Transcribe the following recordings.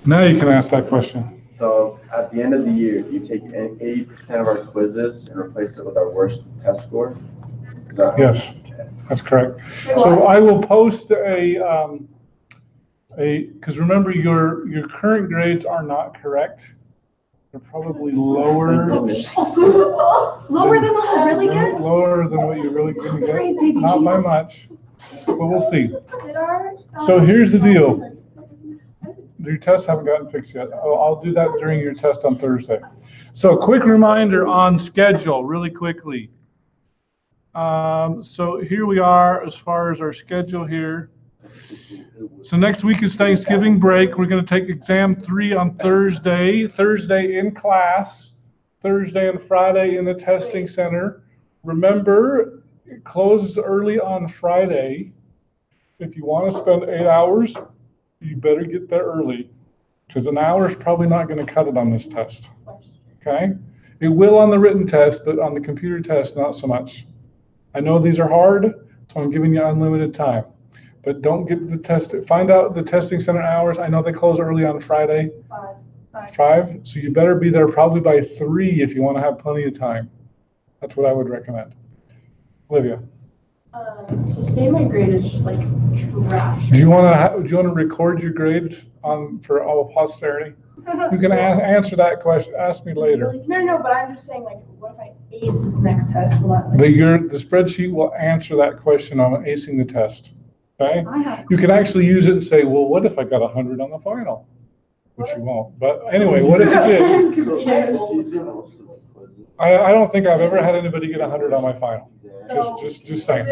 Now you can ask that question. So at the end of the year, do you take 80% of our quizzes and replace it with our worst test score? Yes, that's correct. So I will post because remember your current grades are not correct. They're probably lower. Lower than what I really get? Lower than what you're really going to get. Praise baby Not by Jesus. much, but we'll see. So here's the deal. Your tests haven't gotten fixed yet. I'll do that during your test on Thursday. So quick reminder on schedule, really quickly. So here we are as far as our schedule here. So next week is Thanksgiving break. We're going to take exam 3 on Thursday in class, Thursday and Friday in the testing center. Remember, it closes early on Friday. If you want to spend 8 hours, you better get there early, because an hour is probably not going to cut it on this test. Okay? It will on the written test, but on the computer test, not so much. I know these are hard, so I'm giving you unlimited time. But don't get the test. Find out the testing center hours. I know they close early on Friday. 5. So you better be there probably by 3 if you want to have plenty of time. That's what I would recommend. Olivia. So say my grade is just like trash. Do you want to record your grades for all posterity? You can answer that question. Ask me later. No, but I'm just saying, like, what if I ace this next test? Will that, the spreadsheet will answer that question on acing the test. Okay? You can actually use it and say, well, what if I got 100 on the final? Which you won't. But anyway, what if you did? I don't think I've ever had anybody get 100 on my final. Just saying.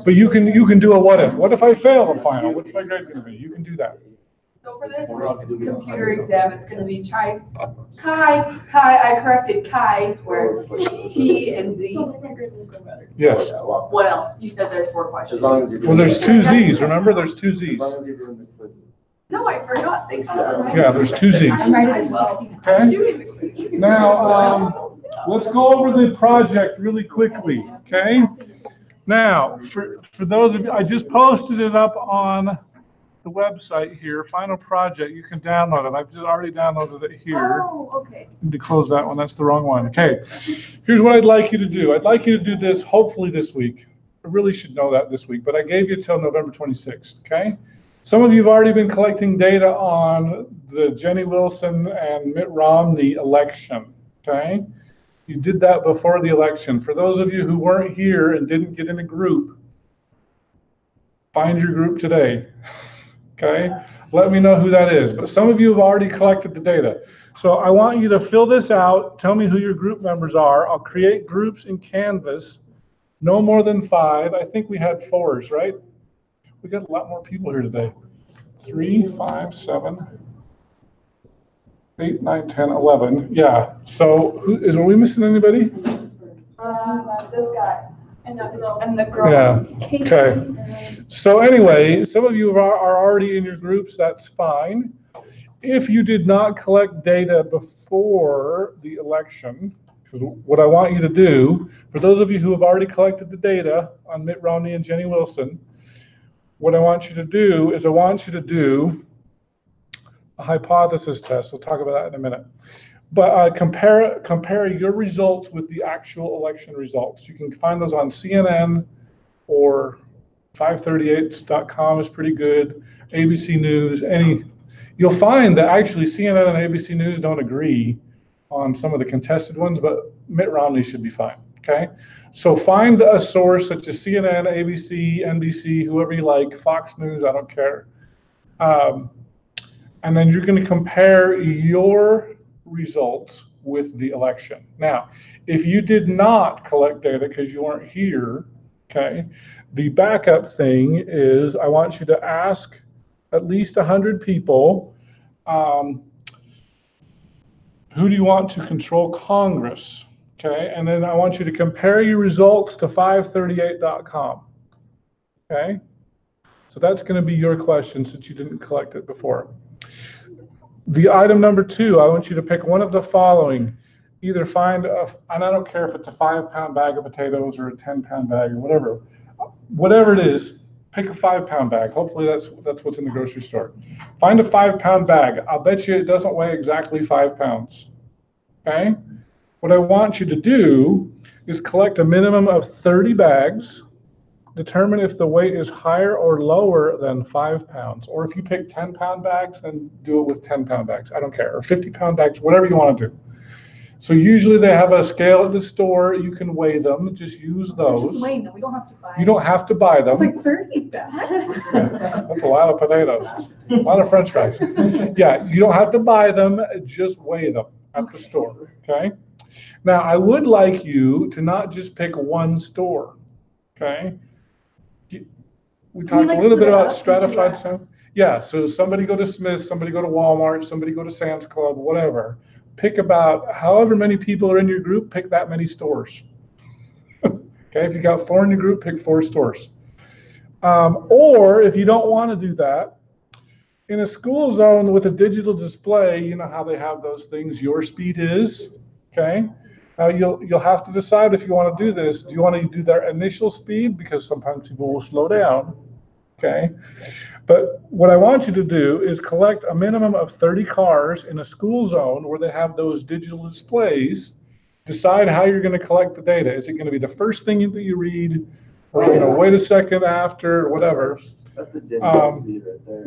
But you can do a what if. What if I fail the final? What's my grade going to be? You can do that. So for this computer exam, it's going to be Kai. I corrected Kai's where T and Z. Yes. What else? You said there's 4 questions. Well, there's 2 Z's. Remember, there's 2 Z's. No, I forgot. Thanks. Yeah, there's 2 Z's. Okay. Now, let's go over the project really quickly. Okay. Now, for those of you, I just posted it up on the website here, final project. You can download it. I've just already downloaded it here. Oh, okay. Need to close that one. That's the wrong one. Okay. Here's what I'd like you to do. I'd like you to do this hopefully this week. I really should know that this week, but I gave you till November 26th. Okay. Some of you have already been collecting data on the Jenny Wilson and Mitt Romney election. Okay. You did that before the election. For those of you who weren't here and didn't get in a group, find your group today. Okay, let me know who that is. But some of you have already collected the data. So I want you to fill this out. Tell me who your group members are. I'll create groups in Canvas, no more than 5. I think we had 4s, right? We got a lot more people here today. 3, 5, 7, 8, 9, 10, 11. Yeah. So are we missing anybody? This guy. and the girl. Yeah. Okay. So anyway, some of you are already in your groups. That's fine. If you did not collect data before the election, because what I want you to do, for those of you who have already collected the data on Mitt Romney and Jenny Wilson, what I want you to do is I want you to do a hypothesis test. We'll talk about that in a minute. But compare your results with the actual election results. You can find those on CNN or 538.com is pretty good. ABC News, you'll find that actually CNN and ABC News don't agree on some of the contested ones, but Mitt Romney should be fine. Okay, so find a source such as CNN, ABC, NBC, whoever you like, Fox News, I don't care. And then you're going to compare your results with the election. Now, if you did not collect data because you weren't here, okay, the backup thing is I want you to ask at least 100 people, who do you want to control Congress? Okay, and then I want you to compare your results to 538.com. Okay, so that's going to be your question since you didn't collect it before. The item number 2, I want you to pick one of the following. Either find, and I don't care if it's a 5-pound bag of potatoes or a 10-pound bag or whatever it is, pick a 5-pound bag. Hopefully that's what's in the grocery store. Find a 5-pound bag. I'll bet you it doesn't weigh exactly 5 pounds. Okay? What I want you to do is collect a minimum of 30 bags. Determine if the weight is higher or lower than 5 pounds. Or if you pick 10-pound bags, then do it with 10-pound bags. I don't care. Or 50-pound bags, whatever you want to do. So usually they have a scale at the store. You can weigh them. Just use those. Just weighing them. We don't have to buy. You don't have to buy them. Like 30 bags. That's a lot of potatoes. A lot of French fries. Yeah, you don't have to buy them. Just weigh them at the store. Okay. Now I would like you to not just pick one store. Okay. We talked a little bit about stratified stuff. Yeah. So somebody go to Smith's, somebody go to Walmart, somebody go to Sam's Club, whatever. Pick about however many people are in your group, pick that many stores. Okay, if you got 4 in your group, pick 4 stores. Or if you don't want to do that, in a school zone with a digital display, you know how they have those things, your speed is, okay? Now you'll have to decide if you want to do this. Do you want to do their initial speed? Because sometimes people will slow down, okay? But what I want you to do is collect a minimum of 30 cars in a school zone where they have those digital displays. Decide how you're going to collect the data. Is it going to be the first thing that you read, or are you going to wait a second after, or whatever? That's the digital speed right there.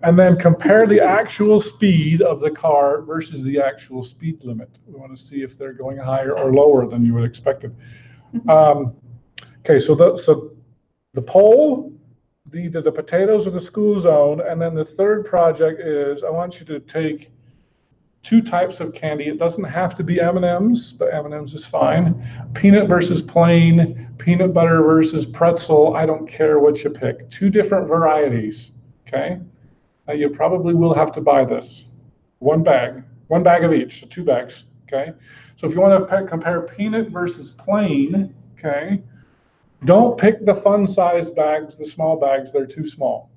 And then compare the actual speed of the car versus the actual speed limit. We want to see if they're going higher or lower than you would expect it. Okay, so the poll, either the potatoes or the school zone, and then the third project is I want you to take 2 types of candy. It doesn't have to be M&Ms, but M&Ms is fine. Peanut versus plain, peanut butter versus pretzel. I don't care what you pick. 2 different varieties, okay? Now you probably will have to buy this. One bag of each, so 2 bags, okay? So if you want to compare peanut versus plain, okay, don't pick the fun-sized bags, the small bags. They're too small,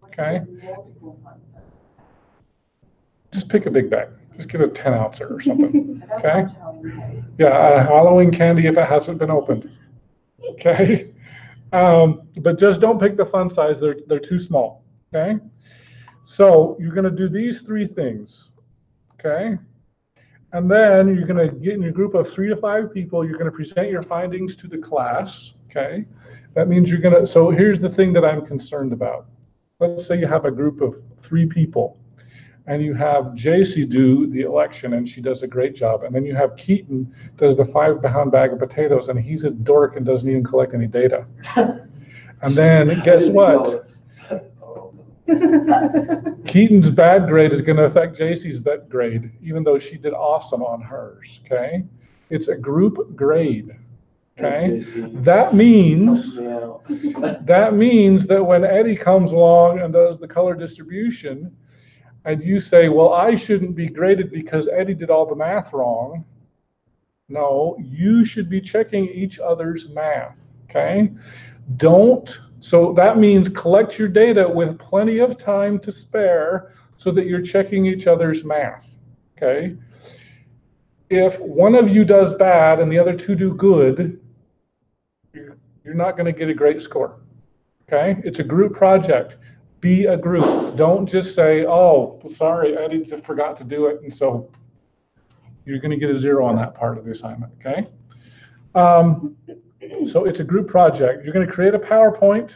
okay? Just pick a big bag. Just get a 10-ouncer or something, okay? Yeah, Halloween candy if it hasn't been opened, okay? But just don't pick the fun size. They're too small, okay? So you're going to do these 3 things, okay? And then you're going to get in your group of 3 to 5 people. You're going to present your findings to the class, okay? That means you're going to, so here's the thing that I'm concerned about. Let's say you have a group of 3 people, and you have JC do the election, and she does a great job. And then you have Keaton does the 5-pound bag of potatoes, and he's a dork and doesn't even collect any data. And then guess what? Keaton's bad grade is going to affect JC's bad grade, even though she did awesome on hers, okay? It's a group grade, okay? That means that when Eddie comes along and does the color distribution, and you say, well, I shouldn't be graded because Eddie did all the math wrong. No, you should be checking each other's math, okay? So that means collect your data with plenty of time to spare so that you're checking each other's math, okay? If one of you does bad and the other 2 do good, you're not going to get a great score, okay? It's a group project. Be a group. Don't just say, oh, sorry, Eddie just forgot to do it, and so you're going to get a 0 on that part of the assignment, okay? So it's a group project. You're going to create a PowerPoint.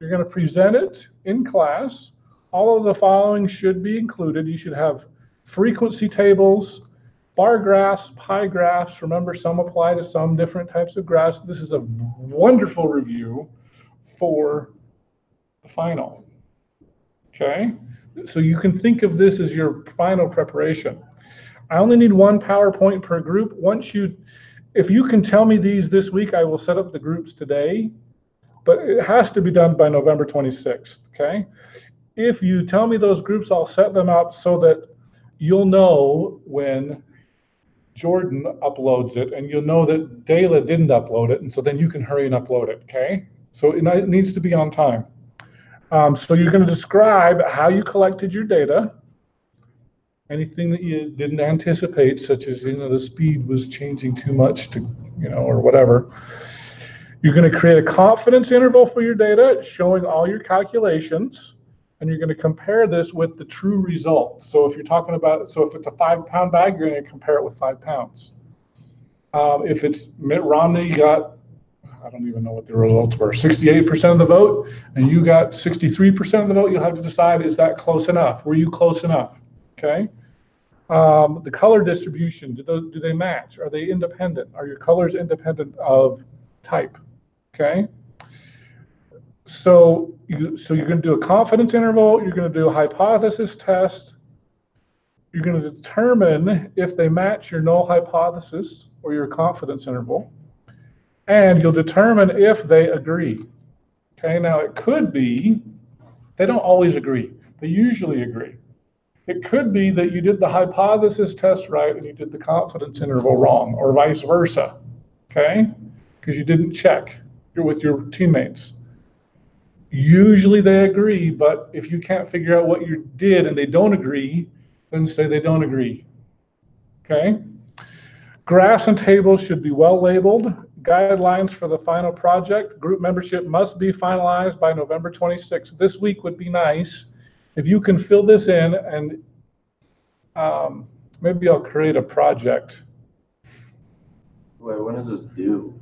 You're going to present it in class. All of the following should be included. You should have frequency tables, bar graphs, pie graphs. Remember, some apply to some different types of graphs. This is a wonderful review for the final. Okay, so you can think of this as your final preparation. I only need 1 PowerPoint per group. If you can tell me these this week, I will set up the groups today, but it has to be done by November 26th, okay? If you tell me those groups, I'll set them up so that you'll know when Jordan uploads it, and you'll know that Dayla didn't upload it, and so then you can hurry and upload it, okay? So it needs to be on time. So you're going to describe how you collected your data, anything that you didn't anticipate, such as, the speed was changing too much to, or whatever. You're going to create a confidence interval for your data showing all your calculations, and you're going to compare this with the true result. So if you're talking about, so if it's a 5-pound bag, you're going to compare it with 5 pounds. If it's Mitt Romney, you got, I don't even know what the results were, 68% of the vote, and you got 63% of the vote, you'll have to decide, is that close enough? Were you close enough? Okay. The color distribution, do they match? Are they independent? Are your colors independent of type? Okay. So you're going to do a confidence interval, you're going to do a hypothesis test, you're going to determine if they match your null hypothesis or your confidence interval, and you'll determine if they agree. Okay, now it could be, they don't always agree, they usually agree. It could be that you did the hypothesis test right and you did the confidence interval wrong, or vice versa, okay? Because you didn't check with your teammates. Usually they agree, but if you can't figure out what you did and they don't agree, then say they don't agree, okay? Graphs and tables should be well labeled. Guidelines for the final project. Group membership must be finalized by November 26th. This week would be nice. If you can fill this in, and maybe I'll create a project. Wait, when is this due?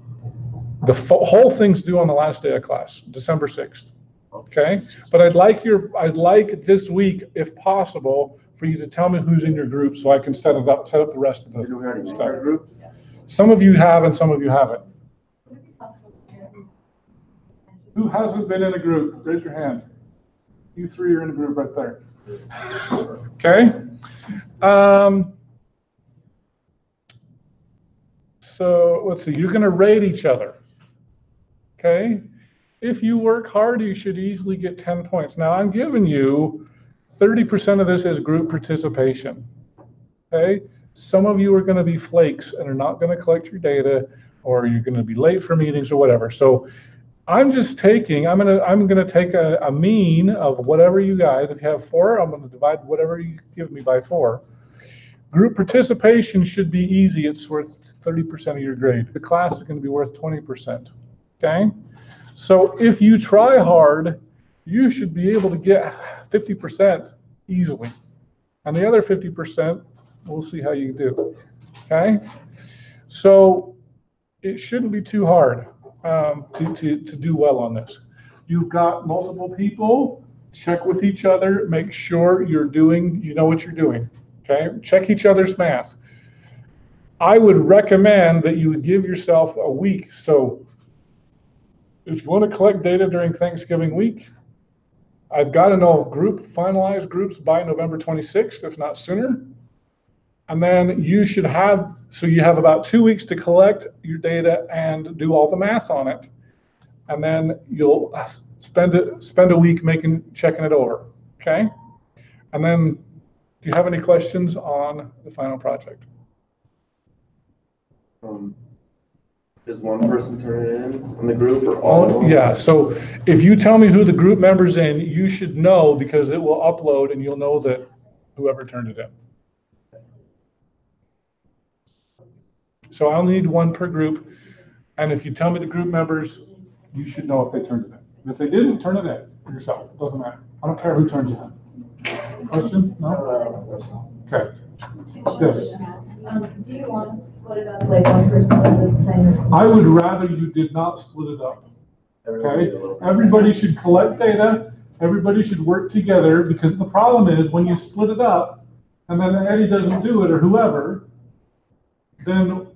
The whole thing's due on the last day of class, December 6th. Okay, but I'd like this week, if possible, for you to tell me who's in your group so I can set up the rest of the Do we already make stuff. our groups? Some of you have and some of you haven't. Who hasn't been in a group? Raise your hand. You 3 are in a group right there. Okay. So let's see, you're going to rate each other. Okay. If you work hard, you should easily get 10 points. Now I'm giving you 30% of this is group participation. Okay. Some of you are going to be flakes and are not going to collect your data, or you're going to be late for meetings or whatever. So I'm just taking, I'm gonna take a mean of whatever you guys, if you have 4, I'm gonna divide whatever you give me by 4. Group participation should be easy. It's worth 30% of your grade. The class is gonna be worth 20%, okay? So if you try hard, you should be able to get 50% easily. And the other 50%, we'll see how you do, okay? So it shouldn't be too hard. To do well on this. You've got multiple people, check with each other, make sure you know what you're doing, okay? Check each other's math. I would recommend that you would give yourself a week. So if you want to collect data during Thanksgiving week, I've got to know finalized groups by November 26th, if not sooner. And then you should have, so you have about 2 weeks to collect your data and do all the math on it. And then you'll spend a week checking it over, okay? And then, do you have any questions on the final project? Does one person turn it in the group, or all of them? Yeah, so if you tell me who the group member's in, you should know, because it will upload and you'll know that whoever turned it in. So I'll need 1 per group, and if you tell me the group members, you should know if they turned it in. And if they didn't, turn it in yourself. It doesn't matter. I don't care who turns it in. Question? No? Okay. Yes. Do you want to split it up, like one person does the same? I would rather you did not split it up. Okay? Everybody should collect data. Everybody should work together, because the problem is when you split it up and then Eddie doesn't do it, or whoever, then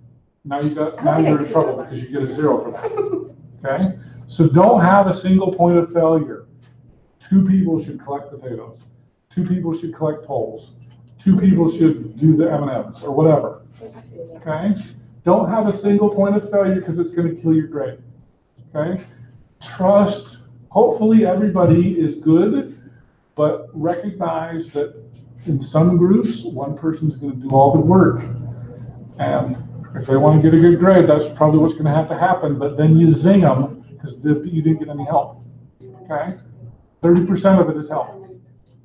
now you're in trouble because you get a 0 for that. Okay? So don't have a single point of failure. 2 people should collect the data. 2 people should collect polls. 2 people should do the M&Ms or whatever. Okay? Don't have a single point of failure, because it's going to kill your grade. Okay? Trust. Hopefully everybody is good, but recognize that in some groups, 1 person's going to do all the work. And if they want to get a good grade, that's probably what's going to have to happen. But then you zing them because you didn't get any help. Okay? 30% of it is help.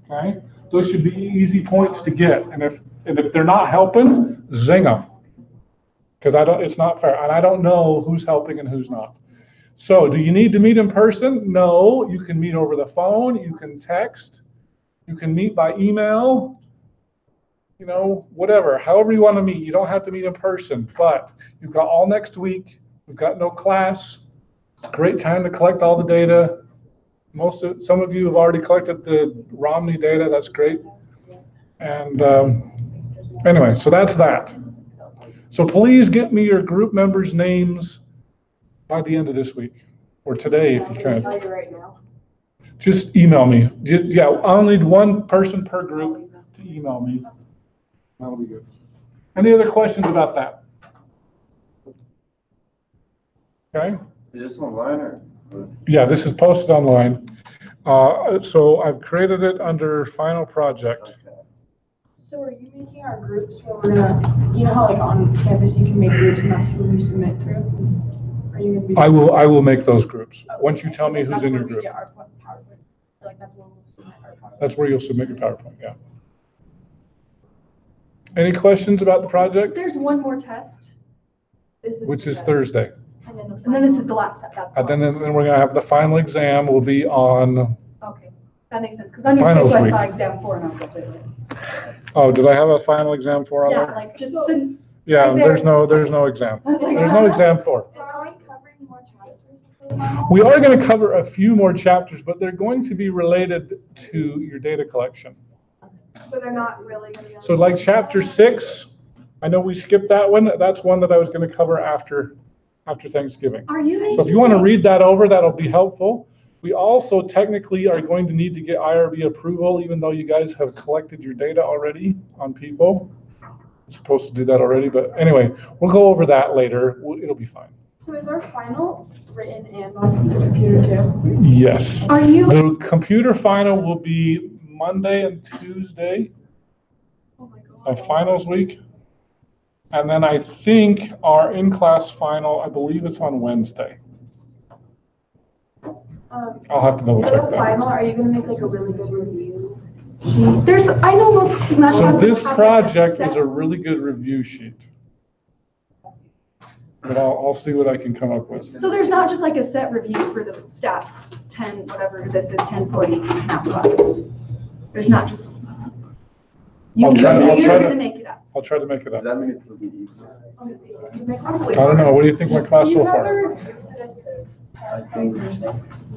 Okay? Those should be easy points to get. And if they're not helping, zing them. Because it's not fair. And I don't know who's helping and who's not. So do you need to meet in person? No, you can meet over the phone, you can text, you can meet by email, you know, whatever, however you want to meet. You don't have to meet in person, but you've got all next week. We've got no class. Great time to collect all the data. Some of you have already collected the Romney data. That's great. And anyway, so that's that. So please get me your group members' names by the end of this week, or today if you I'm gonna can. tell you right now. Just email me. Yeah, I'll need one person per group to email me. That'll be good. Any other questions about that? Okay. Is this online or? Yeah, this is posted online. So I've created it under final project. Okay. So are you making our groups where we're gonna, you know how like on campus you can make groups and that's who we submit through? Are you gonna be? I will make those groups. Oh, Once you okay. tell So me that's who's in where your we group. get our PowerPoint. Like that's where we'll submit our PowerPoint. That's where you'll submit your PowerPoint, yeah. Any questions about the project? There's one more test. This Which the is test. Thursday. And then, And then this is the last test. That's the And then last. we're gonna have the final exam will be on, Okay, that makes sense, because on your Finals schedule, I week. saw exam 4 and I was like, wait. oh, did I have a final exam for on Yeah, there? like, just the, Yeah, right there. there's no exam. I was like, There's no exam for. So are we covering more chapters for the final? We are gonna cover a few more chapters, but they're going to be related to your data collection. So they're not really gonna be on. So like chapter 6, I know we skipped that one. That's one that I was gonna cover after Thanksgiving. Are you making? So if you want to read that over, that'll be helpful. We also technically are going to need to get IRB approval, even though you guys have collected your data already on people. It's supposed to do that already, but anyway, we'll go over that later. It'll be fine. So is our final written and on the computer too? Yes. Are you? The computer final will be Monday and Tuesday Oh my God. of finals week. And then I think our in-class final, I believe it's on Wednesday. I'll have to double For check the that. final, are you gonna make like a really good review? There's, I know most math So classes this have like project is set- a really good review sheet. But I'll see what I can come up with. So there's not just like a set review for the stats 10, whatever this is, 1040 math class. There's not just. I'll try You're to- gonna make it up. I'll try to make it Does up. that mean it's gonna be easier? Probably. I don't know, what do you think my class Do you so far? ever- I think.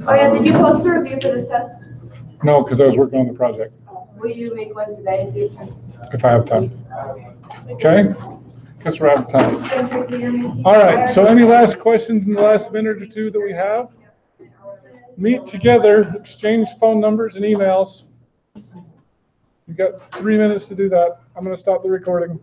Oh yeah, did you post the review for this test? No, because I was working on the project, Will you make one today? if I have time. Okay? Guess we're out of time. And Tracy, you're making. All right, so any last questions in the last minute or two that we have? Meet together, exchange phone numbers and emails. You've got 3 minutes to do that. I'm gonna stop the recording.